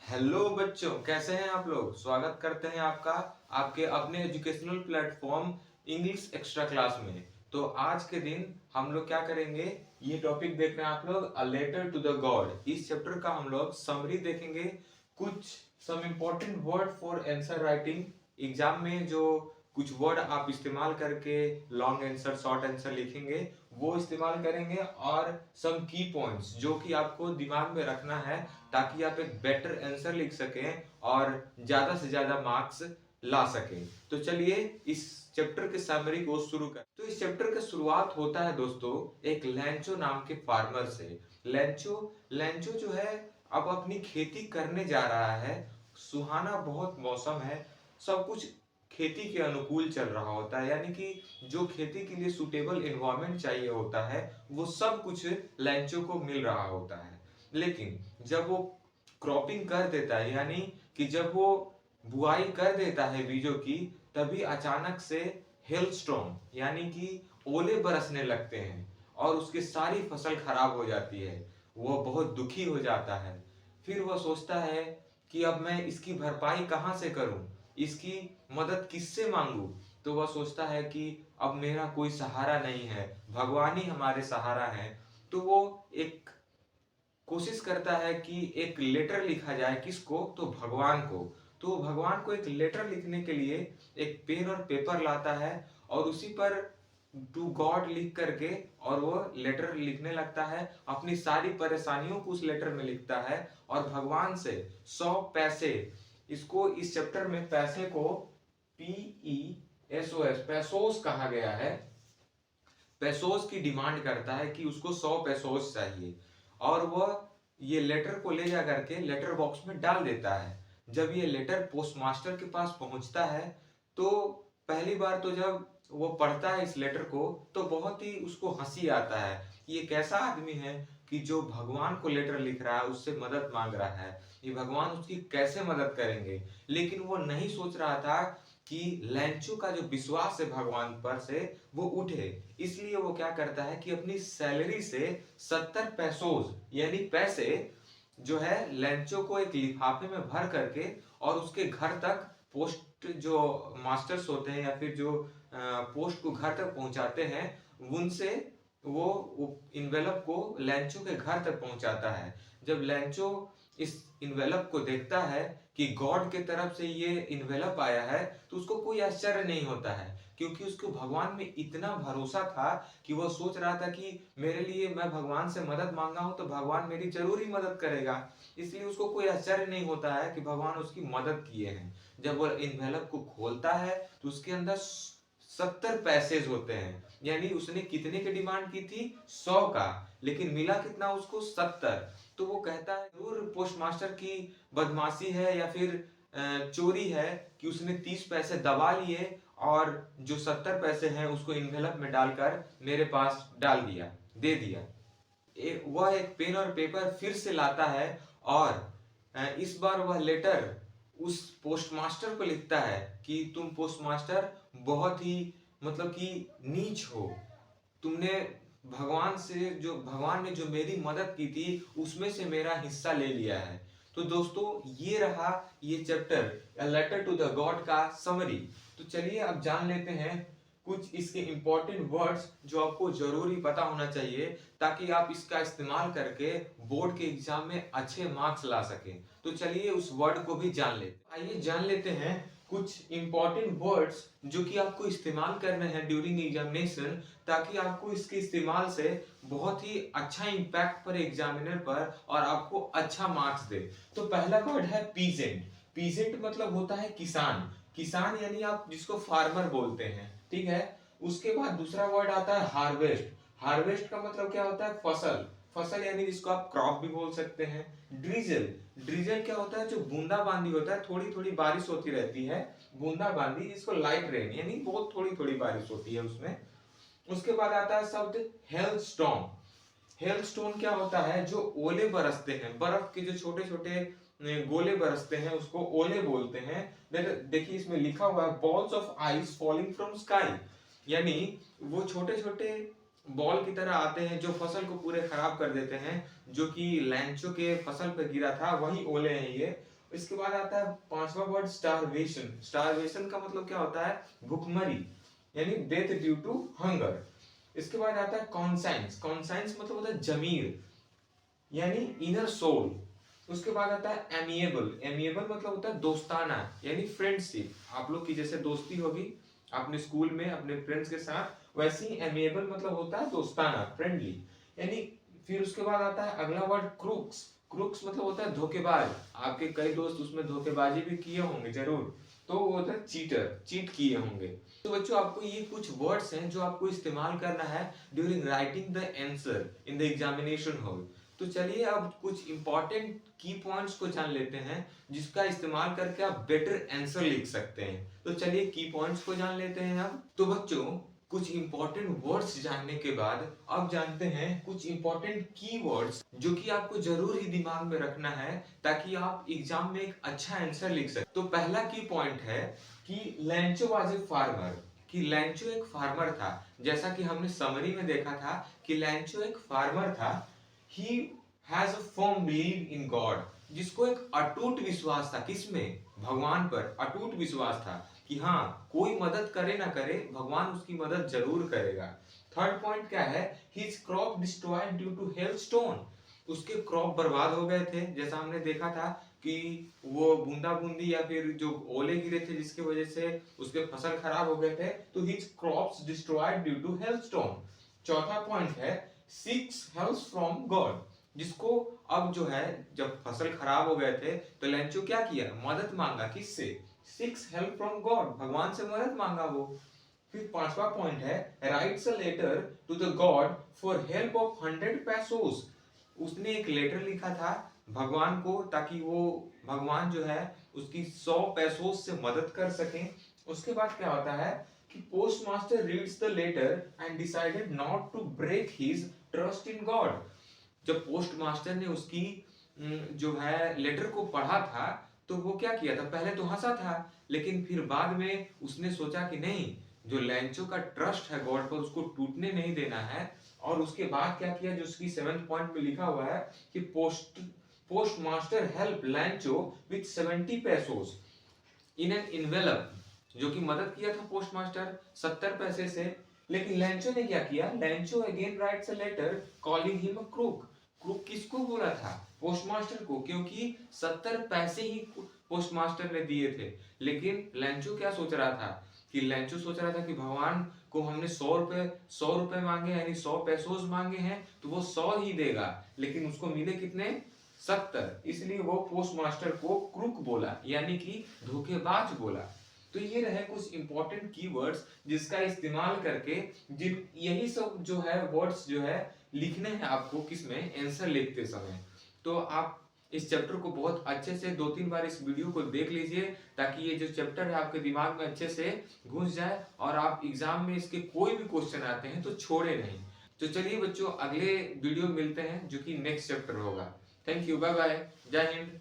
Hello बच्चों, कैसे हैं आप लोग। स्वागत करते हैं आपका आपके अपने educational platform English extra class में। तो आज के दिन हम लोग क्या करेंगे, ये टॉपिक देख रहे हैं आप लोग, a letter to the God. इस चैप्टर का हम लोग समरी देखेंगे। कुछ some important word for answer writing. Exam में जो कुछ वर्ड आप इस्तेमाल करके लॉन्ग आंसर शॉर्ट आंसर लिखेंगे वो इस्तेमाल करेंगे, और सम की पॉइंट्स जो कि आपको दिमाग में रखना है ताकि आप एक बेटर आंसर लिख सकें और ज्यादा से ज्यादा मार्क्स ला सकें। तो चलिए इस चैप्टर के समरी को शुरू कर। तो इस चैप्टर का शुरुआत होता है दोस्तों एक लैंचो नाम के फार्मर से। लैंचो लैंचो जो है अब अपनी खेती करने जा रहा है। सुहाना बहुत मौसम है, सब कुछ खेती के अनुकूल चल रहा होता है, यानी कि जो खेती के लिए सुटेबल एनवायरनमेंट चाहिए होता है वो सब कुछ लैंचो को मिल रहा होता है। लेकिन जब वो क्रॉपिंग कर देता है, यानी कि जब वो बुआई कर देता है बीजों की, तभी अचानक से हेलस्टॉर्म यानी कि ओले बरसने लगते हैं और उसकी सारी फसल खराब हो जाती है। वह बहुत दुखी हो जाता है। फिर वह सोचता है कि अब मैं इसकी भरपाई कहाँ से करूं, इसकी मदद किससे मांगू। तो वह सोचता है कि अब मेरा कोई सहारा नहीं है, भगवान ही हमारे सहारा है। तो वो एक कोशिश करता है कि एक लेटर लिखा जाए, किसको, तो भगवान को। तो भगवान को एक लेटर लिखने के लिए एक पेन और पेपर लाता है और उसी पर टू गॉड लिख करके और वो लेटर लिखने लगता है। अपनी सारी परेशानियों को उस लेटर में लिखता है और भगवान से 100 पैसे, इसको इस चैप्टर में पैसे को PESOS पैसोस कहा गया है, पैसोस की डिमांड करता है कि उसको 100 पैसोस चाहिए। और वह ये लेटर को ले जा करके लेटर बॉक्स में डाल देता है। जब ये लेटर पोस्ट मास्टर के पास पहुंचता है तो पहली बार तो जब वो पढ़ता है इस लेटर को तो बहुत ही उसको हंसी आता है कि ये कैसा आदमी है कि जो भगवान को लेटर लिख रहा है, उससे मदद मांग रहा है, ये भगवान उसकी कैसे मदद करेंगे। लेकिन वो नहीं सोच रहा था कि लैंचो का जो विश्वास है भगवान पर से वो उठे। इसलिए वो क्या करता है कि अपनी सैलरी से 70 पैसोस यानी पैसे जो है लैंचो को एक लिफाफे में भर करके और उसके घर तक पोस्ट जो मास्टर्स होते हैं या फिर जो पोस्ट को घर तक पहुंचाते हैं उनसे वो इन्वेलप को लैंचो के घर तक पहुंचाता है। जब लैंचो इस इन्वेलप को देखता है कि गॉड के तरफ से ये इन्वेलप आया है तो उसको कोई आश्चर्य नहीं होता है, क्योंकि उसको भगवान में इतना भरोसा था कि वह सोच रहा था कि मेरे लिए, मैं भगवान से मदद मांगा हूं तो भगवान मेरी जरूर ही मदद करेगा। इसलिए उसको कोई आश्चर्य नहीं होता है कि भगवान उसकी मदद किए हैं। जब वह इन्वेलप को खोलता है तो उसके अंदर 70 पैसे होते हैं, यानी उसने कितने की डिमांड की थी, 100 का, लेकिन मिला कितना उसको, 70। तो वो कहता है जरूर पोस्ट मास्टर की बदमाशी है या फिर चोरी है कि उसने 30 पैसे दबा लिए और जो 70 पैसे हैं उसको इन्वेलप में डालकर मेरे पास डाल दिया, दे दिया। वह एक पेन और पेपर फिर से लाता है और इस बार वह लेटर उस पोस्टमास्टर को लिखता है कि तुम पोस्टमास्टर बहुत ही, मतलब कि नीच हो। तुमने भगवान ने जो मेरी मदद की थी उसमें से मेरा हिस्सा ले लिया है। तो दोस्तों ये रहा ये chapter a letter to the God का समरी। तो चलिए अब जान लेते हैं कुछ इसके इंपॉर्टेंट वर्ड्स जो आपको जरूरी पता होना चाहिए ताकि आप इसका इस्तेमाल करके बोर्ड के एग्जाम में अच्छे मार्क्स ला सकें। तो चलिए उस वर्ड को भी जान लेते हैं। आइए जान लेते हैं कुछ इंपॉर्टेंट वर्ड्स जो कि आपको इस्तेमाल करने हैं ड्यूरिंग एग्जामिनेशन, ताकि आपको इसके इस्तेमाल से बहुत ही अच्छा इम्पैक्ट पड़े एग्जामिनर पर और आपको अच्छा मार्क्स दे। तो पहला वर्ड है पीजेंट। पीजेंट मतलब होता है किसान। किसान यानी आप जिसको फार्मर बोलते हैं, ठीक है। उसके बाद दूसरा वर्ड आता है हार्वेस्ट। हार्वेस्ट का मतलब क्या होता है, फसल। फसल यानी जिसको आप क्रॉप भी बोल सकते हैं। ड्रिजल, ड्रिजल क्या होता है, जो बूंदाबांदी होता है, थोड़ी थोड़ी बारिश होती रहती है, बूंदाबांदी, जिसको लाइट रेन यानी बहुत थोड़ी थोड़ी बारिश होती है उसमें। उसके बाद आता है शब्द हेल स्टॉर्म। हेल स्टोन क्या होता है, जो ओले बरसते हैं, बर्फ के जो छोटे छोटे गोले बरसते हैं उसको ओले बोलते हैं। देखिए इसमें लिखा हुआ है balls of ice falling from sky, यानी वो छोटे छोटे बॉल की तरह आते हैं जो फसल को पूरे खराब कर देते हैं। जो कि लैंचो के फसल पे गिरा था वही ओले हैं ये। इसके बाद आता है पांचवा वर्ड स्टारवेशन। स्टारवेशन का मतलब क्या होता है? भुखमरी, यानी डेथ ड्यू टू हंगर। इसके बाद आता है कॉन्साइंस। कॉन्साइंस मतलब होता है जमीर, यानी इनर सोल। उसके बाद आता है एमिएबल। एमिएबल मतलब होता है दोस्ताना, यानी फ्रेंडशिप। आप लोग की जैसे दोस्ती होगी अपने स्कूल में अपने फ्रेंड्स के साथ, वैसे ही एमिएबल मतलब होता है दोस्ताना, फ्रेंडली, यानी। फिर उसके बाद आता है अगला वर्ड क्रूक्स। क्रूक्स मतलब होता है धोखेबाज। आपके कई दोस्त उसमें धोखेबाजी भी किए होंगे जरूर, तो वो होता है चीटर, चीट किए होंगे। तो बच्चों आपको ये कुछ वर्ड्स हैं जो आपको इस्तेमाल करना है during writing the answer in the examination hall. तो चलिए अब कुछ इंपॉर्टेंट की पॉइंट्स को जान लेते हैं जिसका इस्तेमाल करके आप बेटर आंसर लिख सकते हैं। तो चलिए की पॉइंट्स को जान लेते हैं अब। तो बच्चों कुछ इंपॉर्टेंट वर्ड्स जानने के बाद अब जानते हैं कुछ इंपॉर्टेंट की वर्ड्स जो कि आपको जरूर ही दिमाग में रखना है ताकि आप एग्जाम में एक अच्छा आंसर लिख सकें। तो पहला की पॉइंट है कि लैंचो वाज ए फार्मर, कि लैंचो एक फार्मर था। जैसा कि हमने समरी में देखा था कि लैंचो एक फार्मर था। He has a firm belief in God, जिसको एक अटूट विश्वास था, किसमें? भगवान पर अटूट विश्वास था कि हाँ कोई मदद करे ना करे भगवान उसकी मदद जरूर करेगा। थर्ड पॉइंट क्या है? His crop destroyed due to hailstone, उसके क्रॉप बर्बाद हो गए थे। जैसा हमने देखा था कि वो बूंदा बूंदी या फिर जो ओले गिरे थे जिसकी वजह से उसके फसल खराब हो गए थे, तो his crops destroyed due to hailstone. चौथा पॉइंट है सीक्स हेल्प फ्रॉम गॉड, जिसको अब जो है जब फसल खराब हो गए थे तो लेंचो क्या किया? मदद मांगा, किससे? सीक्स हेल्प फ्रॉम गॉड, भगवान से मदद मांगा वो। फिर पांचवा पॉइंट है writes a letter to the God for help of 100 pesos, उसने एक लेटर लिखा था भगवान को ताकि वो भगवान जो है उसकी 100 पेसोस से मदद कर सकें। उसके बाद क्या होता है कि post master reads the letter and decided not to break his trust in God. जब पोस्ट मास्टर ने उसकी जो है लेटर को पढ़ा था तो वो क्या किया था? पहले तो हंसा था, लेकिन फिर बाद में उसने सोचा कि नहीं, जो लैंचो का ट्रस्ट है गॉड पर उसको टूटने नहीं देना है। और उसके बाद क्या किया? जो उसकी 7th पॉइंट में लिखा हुआ है कि post master help लैंचो with 70 pesos in an envelope, जो कि मदद किया था पोस्ट मास्टर 70 पैसे से। लेकिन लैंचो ने क्या किया? Lencho again writes a letter calling him a crook. Crook किसको बोला था? पोस्ट मास्टर को, क्योंकि 70 पैसे ही पोस्ट मास्टर ने दिए थे। लेकिन लैंचो क्या सोच रहा था कि लैंचो सोच रहा था कि भगवान को हमने 100 रुपए मांगे, यानी 100 पेसोस मांगे हैं, तो वो 100 ही देगा, लेकिन उसको मिले कितने? 70। इसलिए वो पोस्ट मास्टर को क्रूक बोला, यानी कि धोखेबाज बोला। तो ये रहे कुछ इंपॉर्टेंट कीवर्ड्स जिसका इस्तेमाल करके जिन यही सब जो है वर्ड्स जो है लिखने हैं आपको किसमें? आंसर लिखते समय। तो आप इस चैप्टर को बहुत अच्छे से 2-3 बार इस वीडियो को देख लीजिए ताकि ये जो चैप्टर है आपके दिमाग में अच्छे से घुस जाए और आप एग्जाम में इसके कोई भी क्वेश्चन आते हैं तो छोड़े नहीं। तो चलिए बच्चों अगले वीडियो मिलते हैं जो कि नेक्स्ट चैप्टर होगा। थैंक यू, बाय बाय, जय हिंद।